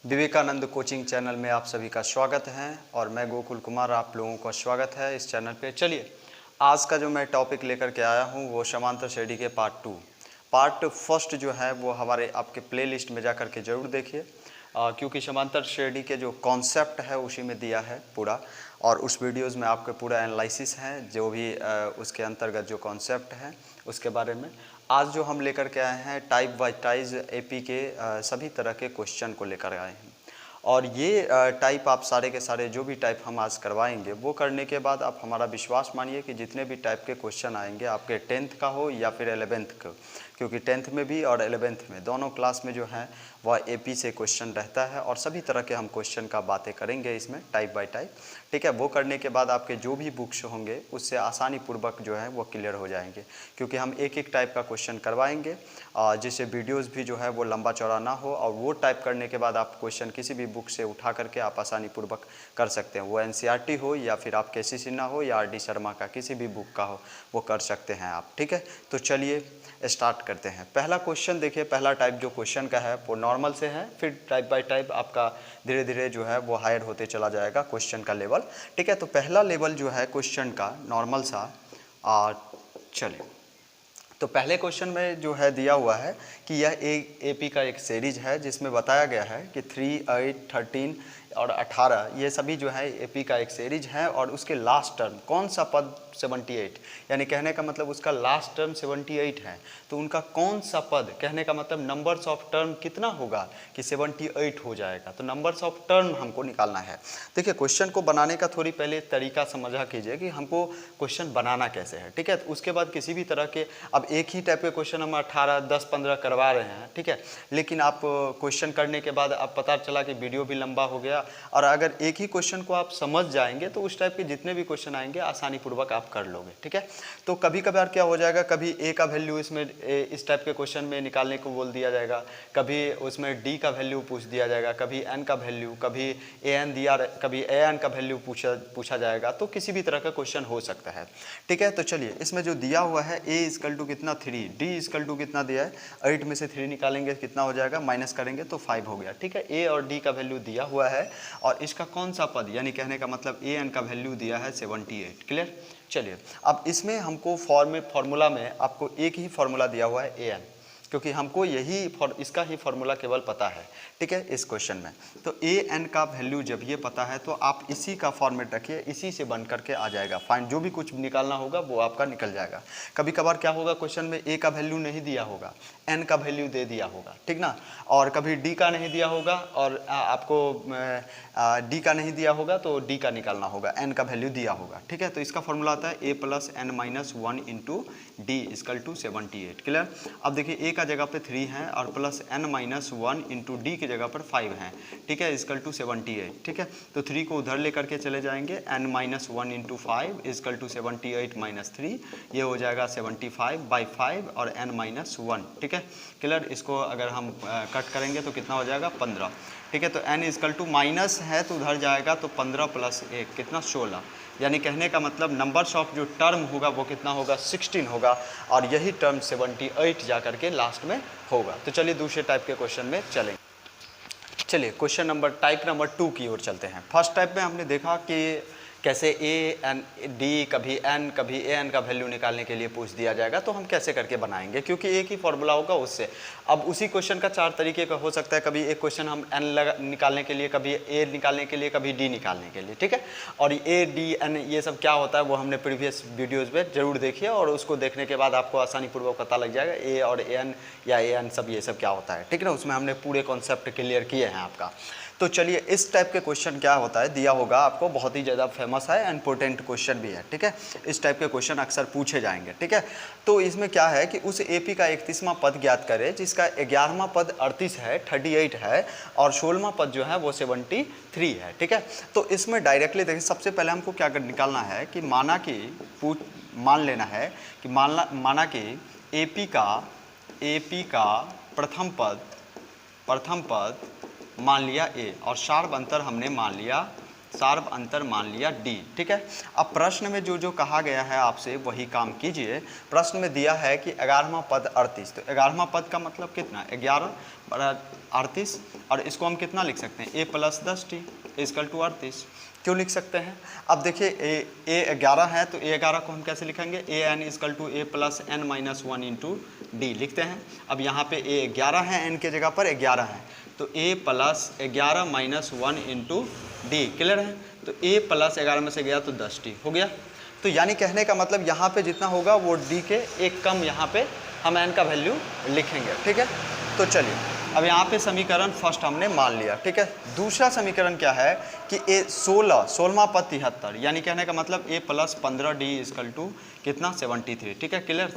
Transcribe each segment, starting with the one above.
Vivekananda coaching channel में आप सभी का स्वागत है और मैं गोकुल कुमार आप लोगों का स्वागत है इस चैनल पे। चलिए आज का जो मैं टॉपिक लेकर के आया हूँ वो समांतर श्रेणी के पार्ट फर्स्ट जो है वो हमारे आपके प्लेलिस्ट में जा कर के ज़रूर देखिए, क्योंकि समांतर श्रेणी के जो कॉन्सेप्ट है उसी में दिया है पूरा, और उस वीडियोज़ में आपके पूरा एनालिसिस है जो भी उसके अंतर्गत जो कॉन्सेप्ट है उसके बारे में। आज जो हम लेकर के आए हैं टाइप वाइज टाइज एपी के सभी तरह के क्वेश्चन को लेकर आए हैं, और ये टाइप आप सारे के सारे जो भी टाइप हम आज करवाएंगे वो करने के बाद आप हमारा विश्वास मानिए कि जितने भी टाइप के क्वेश्चन आएंगे आपके 10th का हो या फिर 11th का, क्योंकि 10th में भी और 11th में दोनों क्लास में जो है वह एपी से क्वेश्चन रहता है और सभी तरह के हम क्वेश्चन का बातें करेंगे इसमें टाइप बाय टाइप। ठीक है, वो करने के बाद आपके जो भी बुक्स होंगे उससे आसानी पूर्वक जो है वो क्लियर हो जाएंगे, क्योंकि हम एक एक टाइप का क्वेश्चन करवाएंगे जिससे वीडियोज़ भी जो है वो लंबा चौड़ा ना हो, और वो टाइप करने के बाद आप क्वेश्चन किसी भी बुक से उठा करके आप आसानी पूर्वक कर सकते हैं। वो एनसीईआरटी हो या फिर आप केसी सिन्हा हो या आरडी शर्मा का किसी भी बुक का हो वो कर सकते हैं आप। ठीक है, तो चलिए स्टार्ट करते हैं। पहला क्वेश्चन देखिए, पहला टाइप जो क्वेश्चन का है वो नॉर्मल से है, फिर टाइप बाय टाइप आपका धीरे धीरे जो है वो हायर होते चला जाएगा क्वेश्चन का लेवल। ठीक है, तो पहला लेवल जो है क्वेश्चन का नॉर्मल सा चलिए, तो पहले क्वेश्चन में जो है दिया हुआ है कि यह एक एपी का एक सीरीज है जिसमें बताया गया है कि 3, 8, 13 और 18 ये सभी जो है एपी का एक सीरीज है, और उसके लास्ट टर्म कौन सा पद 78, यानी कहने का मतलब उसका लास्ट टर्म 78 है, तो उनका कौन सा पद, कहने का मतलब नंबर्स ऑफ टर्म कितना होगा कि 78 हो जाएगा, तो नंबर्स ऑफ टर्म हमको निकालना है। देखिए क्वेश्चन को बनाने का थोड़ी पहले तरीका समझा कीजिए कि हमको क्वेश्चन बनाना कैसे है। ठीक है, तो उसके बाद किसी भी तरह के, अब एक ही टाइप के क्वेश्चन हम 18, 10, 15 करवा रहे हैं, ठीक है, लेकिन आप क्वेश्चन करने के बाद अब पता चला कि वीडियो भी लंबा हो गया, और अगर एक ही क्वेश्चन को आप समझ जाएंगे तो उस टाइप के जितने भी क्वेश्चन आएंगे आसानी पूर्वक आप कर लोगे। ठीक है, तो कभी कभार क्या हो जाएगा, कभी ए का वैल्यू इसमें इस टाइप के क्वेश्चन में निकालने को बोल दिया जाएगा, कभी उसमें डी का वैल्यू पूछ दिया जाएगा, कभी एन का वैल्यू, कभी ए एन दिया, कभी ए एन का वैल्यू पूछा जाएगा, तो किसी भी तरह का क्वेश्चन हो सकता है। ठीक है, तो चलिए इसमें जो दिया हुआ है ए इजकल टू कितना 3, डी इजकल टू कितना दिया है 8 में से 3 निकालेंगे कितना हो जाएगा, माइनस करेंगे तो 5 हो गया। ठीक है, ए और डी का वैल्यू दिया हुआ है और इसका कौन सा पद, यानी कहने का मतलब ए एन का वैल्यू दिया है 78। क्लियर, चलिए अब इसमें हमको फॉर्मूला में आपको एक ही फॉर्मूला दिया हुआ है ए एन, क्योंकि हमको इसका ही फॉर्मूला केवल पता है। ठीक है, इस क्वेश्चन में तो ए एन का वैल्यू जब ये पता है तो आप इसी का फॉर्मेट रखिए, इसी से बन करके आ जाएगा, फाइंड जो भी कुछ निकालना होगा वो आपका निकल जाएगा। कभी कभार क्या होगा, क्वेश्चन में ए का वैल्यू नहीं दिया होगा, एन का वैल्यू दे दिया होगा, ठीक ना, और कभी डी का नहीं दिया होगा और आपको डी का नहीं दिया होगा तो डी का निकालना होगा, एन का वैल्यू दिया होगा। ठीक है, तो इसका फॉर्मूला आता है a plus n minus 1 into d is equal to 78। Clear, अब देखिए ए का जगह पे 3 है और plus n minus 1 into d की जगह पर 5 है। ठीक है, इजकल टू 78। ठीक है, तो 3 को उधर लेकर के चले जाएंगे, n minus 1 into 5 is equal to 78 minus 3, ये हो जाएगा 75/5 और एन माइनस 1। ठीक है, क्लियर, इसको अगर हम कट करेंगे तो कितना हो जाएगा 15। ठीक है, तो n इजकल टू माइनस है तो उधर जाएगा तो 15 प्लस 1 कितना 16, यानी कहने का मतलब नंबर्स ऑफ जो टर्म होगा वो कितना होगा 16 होगा, और यही टर्म 78 जा करके लास्ट में होगा। तो चलिए दूसरे टाइप के क्वेश्चन में चलेंगे। चलिए क्वेश्चन टाइप नंबर 2 की ओर चलते हैं। फर्स्ट टाइप में हमने देखा कि कैसे ए एन डी कभी एन कभी ए एन का वैल्यू निकालने के लिए पूछ दिया जाएगा, तो हम कैसे करके बनाएंगे, क्योंकि एक ही फॉर्मूला होगा उससे। अब उसी क्वेश्चन का 4 तरीके का हो सकता है, कभी एक क्वेश्चन हम एन निकालने के लिए, कभी ए निकालने के लिए, कभी डी निकालने के लिए। ठीक है, और ए डी एन ये सब क्या होता है वो हमने प्रीवियस वीडियोज़ में जरूर देखिए, और उसको देखने के बाद आपको आसानी पूर्वक पता लग जाएगा ए और ए एन या ए एन सब ये सब क्या होता है। ठीक है ना, उसमें हमने पूरे कॉन्सेप्ट क्लियर किए हैं आपका। तो चलिए इस टाइप के क्वेश्चन क्या होता है, दिया होगा आपको, बहुत ही ज़्यादा फेमस है, इम्पोर्टेंट क्वेश्चन भी है। ठीक है, इस टाइप के क्वेश्चन अक्सर पूछे जाएंगे। ठीक है, तो इसमें क्या है कि उस एपी का 31वां पद ज्ञात करें जिसका 11वां पद 38 है, 38 है, और 16वां पद जो है वो 73 है। ठीक है, तो इसमें डायरेक्टली देखिए, सबसे पहले हमको क्या निकालना है कि मान लेना है कि माना कि एपी का प्रथम पद मान लिया ए, और सार्वअंतर हमने मान लिया शार्प अंतर मान लिया D, ठीक है। अब प्रश्न में जो जो कहा गया है आपसे वही काम कीजिए। प्रश्न में दिया है कि 11वां पद 38, तो 11वां पद का मतलब कितना, 11 बड़ा 38, और इसको हम कितना लिख सकते हैं, a + 10t इक्वल टू 38। क्यों लिख सकते हैं, अब देखिए a 11 है तो a 11 को हम कैसे लिखेंगे, a n equal to a + n - 1 into d लिखते हैं। अब यहाँ पे a 11 है, n के जगह पर 11 है, तो a + 11 - 1 इंटू डी, क्लियर है। तो a + 11 में से गया तो 10t हो गया। तो यानी कहने का मतलब यहाँ पे जितना होगा वो d के एक कम यहाँ पे हम n का वैल्यू लिखेंगे, ठीक है। तो चलिए अब यहाँ पे समीकरण फर्स्ट हमने मान लिया, ठीक है। दूसरा समीकरण क्या है कि a 16वां पद 73, यानी कहने का मतलब a + 15d इक्वल टू कितना 73, ठीक है, क्लियर।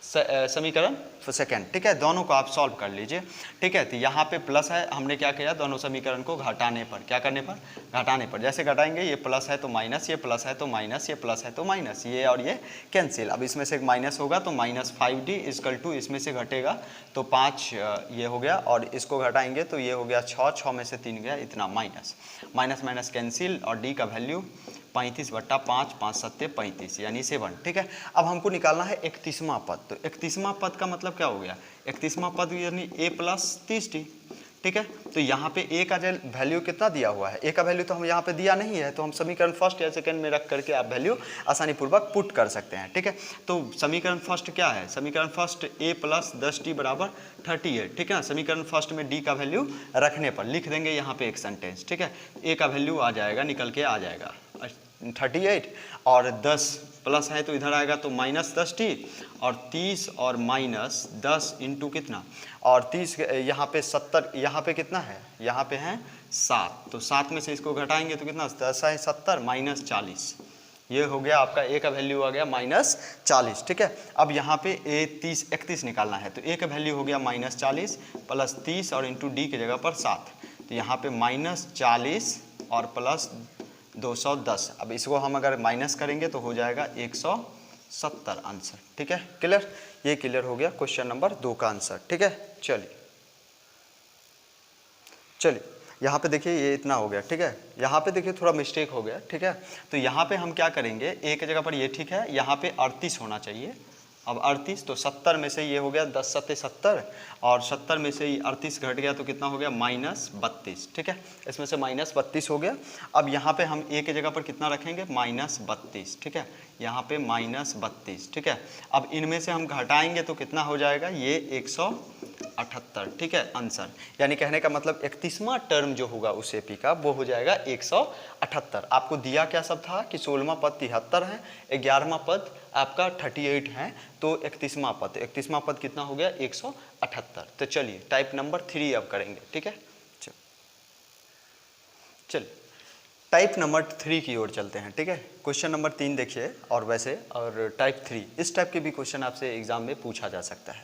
समीकरण सेकेंड, ठीक है। दोनों को आप सॉल्व कर लीजिए, ठीक है। तो यहाँ पे प्लस है, हमने क्या किया, दोनों समीकरण को घटाने पर, क्या करने पर, घटाने पर। जैसे घटाएंगे, ये प्लस है तो माइनस, ये प्लस है तो माइनस, ये प्लस है तो माइनस, ये और ये कैंसिल। अब इसमें से एक माइनस होगा तो -5d इक्वल टू, इसमें से घटेगा तो 5 ये हो गया, और इसको घटाएंगे तो ये हो गया 6, 6 में से 3 गया, इतना माइनस माइनस माइनस कैंसिल, और डी का वैल्यू 35/5, 5 7 35 यानी 7, ठीक है। अब हमको निकालना है 31वां पद, तो 31वां पद का मतलब क्या हो गया, 31वां पद यानी a + 30t, ठीक है। तो यहाँ पे a का वैल्यू कितना दिया हुआ है, a का वैल्यू तो हम यहाँ पे दिया नहीं है, तो हम समीकरण फर्स्ट या सेकंड में रख करके आप वैल्यू आसानी पूर्वक पुट कर सकते हैं, ठीक है। तो समीकरण फर्स्ट क्या है, समीकरण फर्स्ट a + 10t = 38, ठीक है ना। समीकरण फर्स्ट में d का वैल्यू रखने पर लिख देंगे यहाँ पे एक सेंटेंस, ठीक है। a का वैल्यू आ जाएगा, निकल के आ जाएगा 38, और 10 प्लस है तो इधर आएगा तो -10t, और 30 और -10 इंटू कितना, और 30 यहाँ पे 70, यहाँ पे कितना है, यहाँ पे है 7, तो 7 में से इसको घटाएंगे तो कितना, 10 है 70 -40, ये हो गया आपका a का वैल्यू आ गया -40, ठीक है। अब यहाँ पे a 31 निकालना है, तो a का वैल्यू हो गया -40 + 30 और इंटू डी की जगह पर 7, तो यहाँ पे -40 और प्लस 210। अब इसको हम अगर माइनस करेंगे तो हो जाएगा 170 आंसर, ठीक है, क्लियर। ये क्लियर हो गया क्वेश्चन नंबर 2 का आंसर, ठीक है। चलिए यहाँ पे देखिए ये इतना हो गया, ठीक है। यहाँ पे देखिए थोड़ा मिस्टेक हो गया, ठीक है। तो यहाँ पे हम क्या करेंगे, a की जगह पर ये ठीक है, यहाँ पे 38 होना चाहिए। अब 38 तो 70 में से ये हो गया 10 7 70, और 70 में से 38 घट गया तो कितना हो गया -32, ठीक है। इसमें से -32 हो गया। अब यहाँ पे हम a की जगह पर कितना रखेंगे, -32, ठीक है, यहाँ पे -32, ठीक है। अब इनमें से हम घटाएंगे तो कितना हो जाएगा, ये 178, ठीक है, आंसर। यानी कहने का मतलब 31वां टर्म जो होगा उस एपी का वो हो जाएगा 178। आपको दिया क्या सब था कि 16वां पद 73 है, 11वां पद आपका 38 है, तो 31वां पद कितना हो गया 178। तो चलिए टाइप नंबर 3 अब करेंगे, ठीक है। चलिए टाइप नंबर 3 की ओर चलते हैं, ठीक है। क्वेश्चन नंबर 3 देखिए, और वैसे और टाइप 3 इस टाइप के भी क्वेश्चन आपसे एग्जाम में पूछा जा सकता है।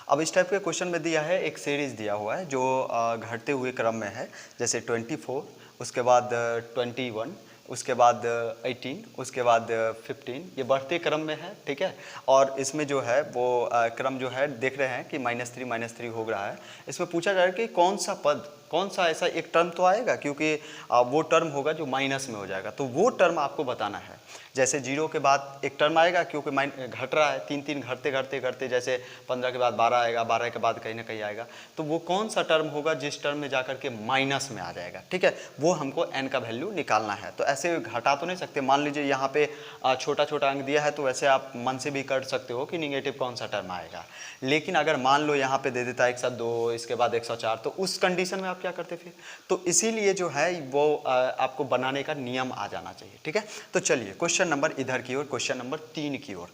अब इस टाइप के क्वेश्चन में दिया है, एक सीरीज़ दिया हुआ है जो घटते हुए क्रम में है, जैसे 24, उसके बाद 21, उसके बाद 18, उसके बाद 15, ये बढ़ते क्रम में है, ठीक है। और इसमें जो है वो क्रम जो है देख रहे हैं कि -3 हो रहा है। इसमें पूछा जा रहा है कि कौन सा पद, कौन सा ऐसा एक टर्म तो आएगा, क्योंकि वो टर्म होगा जो माइनस में हो जाएगा, तो वो टर्म आपको बताना है। जैसे 0 के बाद एक टर्म आएगा, क्योंकि घट रहा है, 3 घटते घटते घटते, जैसे 15 के बाद 12 आएगा, 12 के बाद कहीं ना कहीं आएगा, तो वो कौन सा टर्म होगा जिस टर्म में जाकर के माइनस में आ जाएगा, ठीक है। वो हमको n का वैल्यू निकालना है। तो ऐसे घटा तो नहीं सकते, मान लीजिए यहाँ पे छोटा छोटा अंक दिया है, तो वैसे आप मन से भी कर सकते हो कि निगेटिव कौन सा टर्म आएगा। लेकिन अगर मान लो यहाँ पे दे देता है 102, इसके बाद 104, तो उस कंडीशन में आप क्या करते फिर। तो इसीलिए जो है वो आपको बनाने का नियम आ जाना चाहिए, ठीक है। तो चलिए क्वेश्चन नंबर इधर की ओर, क्वेश्चन नंबर 3 की ओर।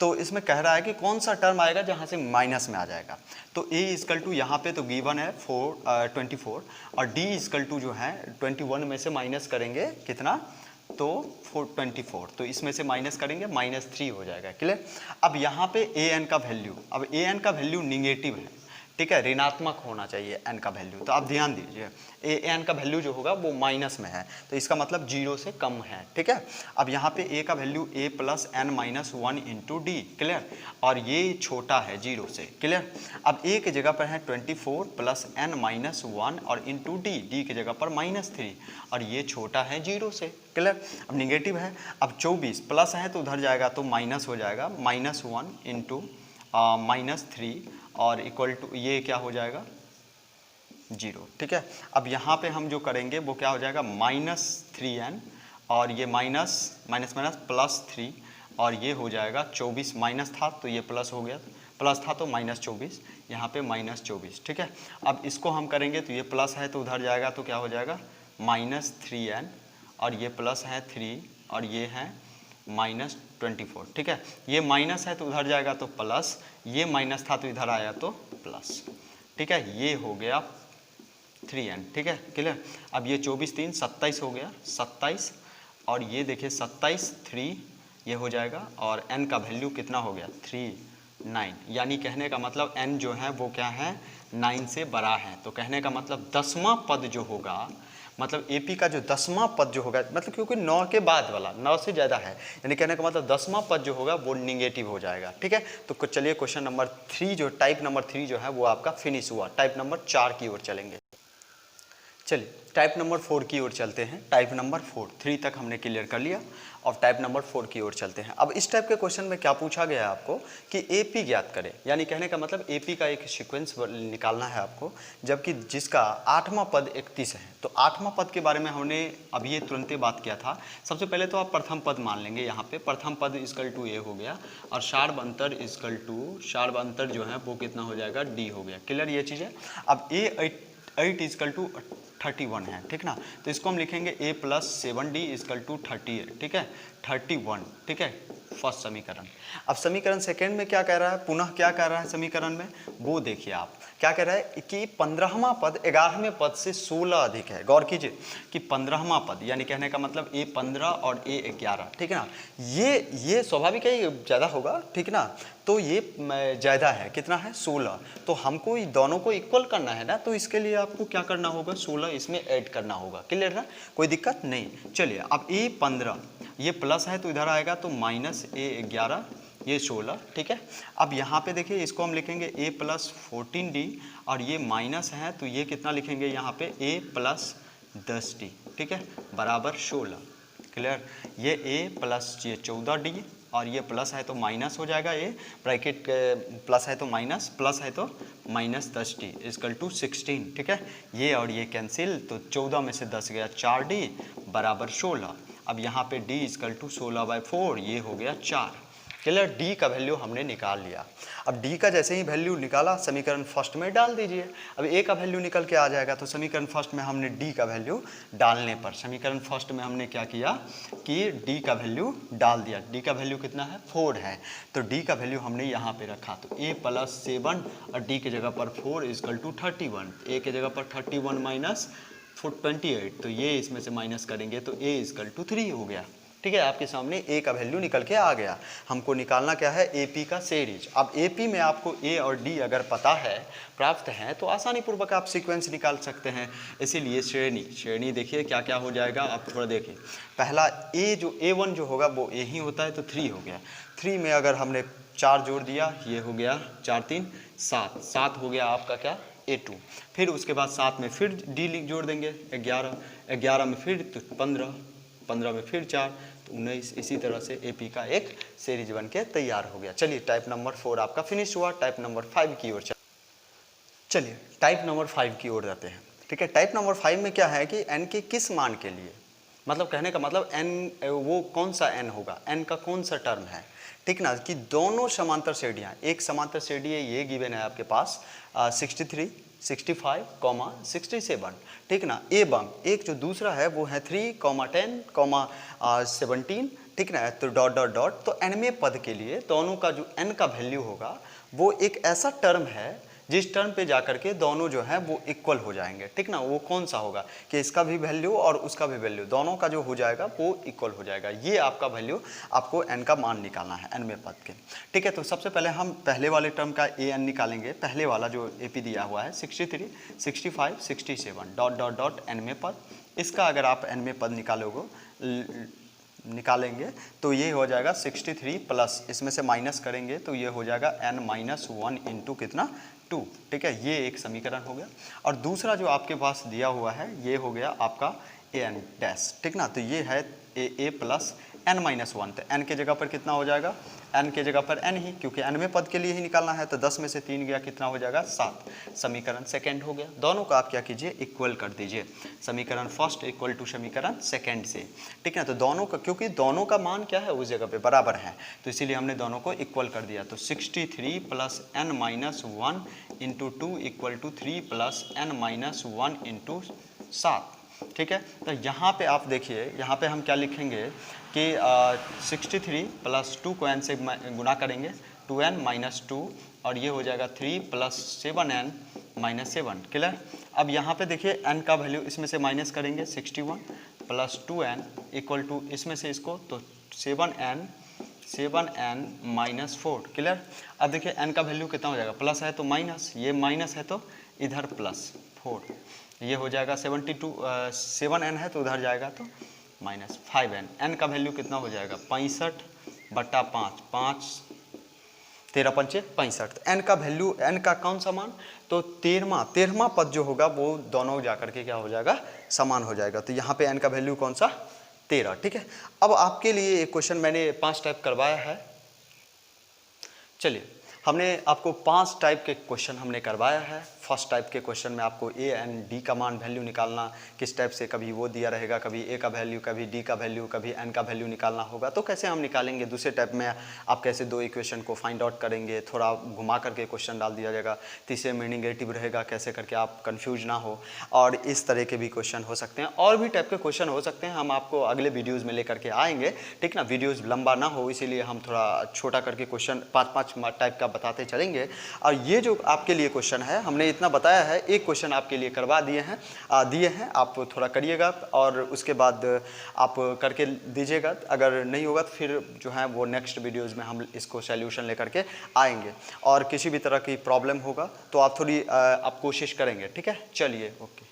तो इसमें कह रहा है कि कौन सा टर्म आएगा जहाँ से माइनस में आ जाएगा। तो a इक्वल टू यहाँ पे तो गिवन है 24, और d इक्वल टू जो है 21 में से माइनस करेंगे कितना, तो 24, तो इसमें से माइनस करेंगे -3 हो जाएगा, क्लियर। अब यहाँ पे an का वैल्यू, अब an का वैल्यू निगेटिव है, ठीक है, ऋणात्मक होना चाहिए n का वैल्यू। तो आप ध्यान दीजिए n का वैल्यू जो होगा वो माइनस में है, तो इसका मतलब 0 से कम है। ठीक है, अब यहाँ पे a का value a plus n minus 1 into D, clear, और ये छोटा है 0 से, क्लियर। अब a की जगह पर है 24 प्लस n माइनस 1 और इंटू डी की जगह पर -3, और ये छोटा है 0 से, क्लियर। अब निगेटिव है, अब 24 प्लस है तो उधर जाएगा तो माइनस हो जाएगा, -1 इंटू -3 और इक्वल टू ये क्या हो जाएगा 0। ठीक है, अब यहाँ पे हम जो करेंगे वो क्या हो जाएगा -3n और ये माइनस +3 और ये हो जाएगा 24, माइनस था तो ये प्लस हो गया, प्लस था तो -24, यहाँ पे -24। ठीक है, अब इसको हम करेंगे तो ये प्लस है तो उधर जाएगा तो क्या हो जाएगा -3n और ये प्लस है 3 और ये है -24। ठीक है, ये माइनस है तो उधर जाएगा तो प्लस, ये माइनस था तो इधर आया तो प्लस। ठीक है, ये हो गया 3n। ठीक है, क्लियर। अब ये 24 3 27 हो गया, 27 और ये देखिए 27 3 ये हो जाएगा और n का वैल्यू कितना हो गया 9, यानी कहने का मतलब n जो है वो क्या है 9 से बड़ा है। तो कहने का मतलब 10वां पद जो होगा, मतलब AP का जो 10वां पद जो होगा, मतलब क्योंकि 9 के बाद वाला 9 से ज़्यादा है, यानी कहने का मतलब 10वां पद जो होगा वो निगेटिव हो जाएगा। ठीक है, तो चलिए क्वेश्चन नंबर 3 जो टाइप नंबर 3 जो है वो आपका फिनिश हुआ। टाइप नंबर 4 की ओर चलेंगे। चलिए टाइप नंबर 4 की ओर चलते हैं। टाइप नंबर 4, 3 तक हमने क्लियर कर लिया, और टाइप नंबर 4 की ओर चलते हैं। अब इस टाइप के क्वेश्चन में क्या पूछा गया है आपको कि AP ज्ञात करें, यानी कहने का मतलब AP का एक सीक्वेंस निकालना है आपको, जबकि जिसका 8वां पद 31 है। तो 8वां पद के बारे में हमने अभी ये तुरंत बात किया था। सबसे पहले तो आप प्रथम पद मान लेंगे, यहाँ पे प्रथम पद इक्वल टू A हो गया और शार्ब अंतर इक्वल टू शार्ब अंतर जो है वो कितना हो जाएगा D हो गया, क्लियर ये चीज़ है। अब A8 इक्वल टू 31 है, ठीक ना, तो इसको हम लिखेंगे A plus 7D equal to 38, ठीक है 31। ठीक है, फर्स्ट समीकरण। अब समीकरण सेकेंड में क्या कह रहा है, पुनः क्या कह रहा है समीकरण में, वो देखिए आप क्या कह रहा है कि 15वां पद 11वें पद से 16 अधिक है। गौर कीजिए कि 15वां पद यानी कहने का मतलब A15 और A11, ठीक है ना, ये स्वाभाविक है ये ज़्यादा होगा, ठीक ना, तो ये ज़्यादा है, कितना है 16। तो हमको दोनों को इक्वल करना है ना, तो इसके लिए आपको क्या करना होगा 16 इसमें ऐड करना होगा, क्लियर ना, कोई दिक्कत नहीं। चलिए अब A15 ये प्लस है तो इधर आएगा तो माइनस A11 ये 16, ठीक है। अब यहाँ पे देखिए इसको हम लिखेंगे A प्लस 14D और ये माइनस है तो ये कितना लिखेंगे यहाँ पे A प्लस 10D, ठीक है, बराबर 16, क्लियर। ये A प्लस ये 14D और ये प्लस है तो माइनस हो जाएगा, ये ब्रैकेट प्लस है तो माइनस, प्लस है तो माइनस 10D इक्वल टू 16, ठीक है। ये और ये कैंसिल तो 14 में से 10 गया 4D बराबर 16। अब यहाँ पे D इक्वल टू 16/4 ये हो गया 4, क्लियर। D का वैल्यू हमने निकाल लिया। अब D का जैसे ही वैल्यू निकाला समीकरण फर्स्ट में डाल दीजिए। अब A का वैल्यू निकल के आ जाएगा तो समीकरण फर्स्ट में हमने D का वैल्यू डालने पर समीकरण फर्स्ट में हमने क्या किया कि D का वैल्यू डाल दिया। D का वैल्यू कितना है 4 है, तो D का वैल्यू हमने यहाँ पे रखा, तो A प्लस 7 और D की जगह पर 4 इक्वल टू 31, A की जगह पर 31 माइनस 28, तो ये इसमें से माइनस करेंगे तो A इक्वल टू 3 हो गया, ठीक है। आपके सामने A का वैल्यू निकल के आ गया। हमको निकालना क्या है AP का सीरीज। अब AP में आपको A और D अगर पता है, प्राप्त है, तो आसानी पूर्वक आप सीक्वेंस निकाल सकते हैं। इसीलिए श्रेणी देखिए क्या क्या हो जाएगा, आप थोड़ा देखिए। पहला A जो A1 जो होगा वो A ही होता है तो 3 हो गया। 3 में अगर हमने 4 जोड़ दिया ये हो गया 4 3 7, 7 हो गया आपका क्या A2। फिर उसके बाद 7 में फिर D जोड़ देंगे 11, 11 में फिर तो 15, 15 में फिर 4 तो 19। इसी तरह से AP का एक सीरीज बन के तैयार हो गया। चलिए टाइप नंबर 4 आपका फिनिश हुआ। टाइप नंबर 5 की ओर चलिए टाइप नंबर 5 की ओर जाते हैं, ठीक है। टाइप नंबर 5 में क्या है कि n के किस मान के लिए, मतलब कहने का मतलब n वो कौन सा n होगा, n का कौन सा टर्म है, ठीक ना, कि दोनों समांतर श्रेणियाँ, एक समांतर श्रेणी है ये गिवन है आपके पास 63, 65, 67, ठीक ना, एवं एक जो दूसरा है वो है 3, 10, 17, ठीक ना, तो डॉट डॉट डॉट। तो nवें पद के लिए दोनों का जो n का वैल्यू होगा वो एक ऐसा टर्म है जिस टर्म पे जाकर के दोनों जो है वो इक्वल हो जाएंगे, ठीक ना। वो कौन सा होगा कि इसका भी वैल्यू और उसका भी वैल्यू दोनों का जो हो जाएगा वो इक्वल हो जाएगा। ये आपका वैल्यू आपको n का मान निकालना है, nवें पद के, ठीक है। तो सबसे पहले हम पहले वाले टर्म का an निकालेंगे। पहले वाला जो AP दिया हुआ है 63, 65, 67 डॉट डॉट डॉट nवें पद। इसका अगर आप nवें पद निकालेंगे तो ये हो जाएगा 63 प्लस इसमें से माइनस करेंगे तो ये हो जाएगा n-1 इंटू कितना 2, ठीक है। ये एक समीकरण हो गया। और दूसरा जो आपके पास दिया हुआ है ये हो गया आपका an डैश, ठीक ना। तो ये है a प्लस n-1, तो n के जगह पर कितना हो जाएगा, n के जगह पर n ही, क्योंकि nवें पद के लिए ही निकालना है। तो 10 में से 3 गया, कितना हो जाएगा 7। समीकरण सेकंड हो गया। दोनों को आप क्या कीजिए, इक्वल कर दीजिए, समीकरण फर्स्ट इक्वल टू समीकरण सेकंड से, ठीक है। तो दोनों का, क्योंकि दोनों का मान क्या है उस जगह पे बराबर है, तो इसीलिए हमने दोनों को इक्वल कर दिया। तो 63 plus n-1 into 2 equal to 3 plus n-1 into 7, ठीक है। तो यहाँ पे आप देखिए, यहाँ पे हम क्या लिखेंगे कि 63 प्लस 2 को n से गुना करेंगे, 2n माइनस 2, और ये हो जाएगा 3 प्लस 7n माइनस 7, क्लियर। अब यहाँ पे देखिए n का वैल्यू इसमें से माइनस करेंगे, 61 प्लस 2n इक्वल टू इसमें से इसको, तो 7n माइनस 4, क्लियर। अब देखिए n का वैल्यू कितना हो जाएगा, प्लस है तो माइनस, ये माइनस है तो इधर प्लस 4, ये हो जाएगा 72, 7n है तो उधर जाएगा तो माइनस 5n। n का वैल्यू कितना हो जाएगा 65/5, 5 13 पंचे 65। n का वैल्यू, n का कौन सा मान, तो 13वां पद जो होगा वो दोनों जाकर के क्या हो जाएगा, समान हो जाएगा। तो यहाँ पे n का वैल्यू कौन सा 13, ठीक है। अब आपके लिए एक क्वेश्चन मैंने 5 टाइप करवाया है। चलिए, हमने आपको 5 टाइप के क्वेश्चन हमने करवाया है। फर्स्ट टाइप के क्वेश्चन में आपको a एंड d का मान वैल्यू निकालना, किस टाइप से, कभी वो दिया रहेगा, कभी a का वैल्यू, कभी d का वैल्यू, कभी n का वैल्यू निकालना होगा। तो कैसे हम निकालेंगे। दूसरे टाइप में आप कैसे 2 इक्वेशन को फाइंड आउट करेंगे, थोड़ा घुमा करके क्वेश्चन डाल दिया जाएगा। तीसरे में निगेटिव रहेगा, कैसे करके आप कन्फ्यूज ना हो। और इस तरह के भी क्वेश्चन हो सकते हैं, और भी टाइप के क्वेश्चन हो सकते हैं। हम आपको अगले वीडियोज़ में लेकर के आएंगे, ठीक ना। वीडियोज़ लंबा ना हो इसीलिए हम थोड़ा छोटा करके क्वेश्चन 5-5 टाइप का बताते चलेंगे। और ये जो आपके लिए क्वेश्चन है हमने इतना बताया है, एक क्वेश्चन आपके लिए करवा दिए हैं, आप थोड़ा करिएगा और उसके बाद आप करके दीजिएगा। अगर नहीं होगा तो फिर जो है वो नेक्स्ट वीडियोज़ में हम इसको सॉल्यूशन लेकर के आएंगे। और किसी भी तरह की प्रॉब्लम होगा तो आप थोड़ी आप कोशिश करेंगे, ठीक है। चलिए, ओके।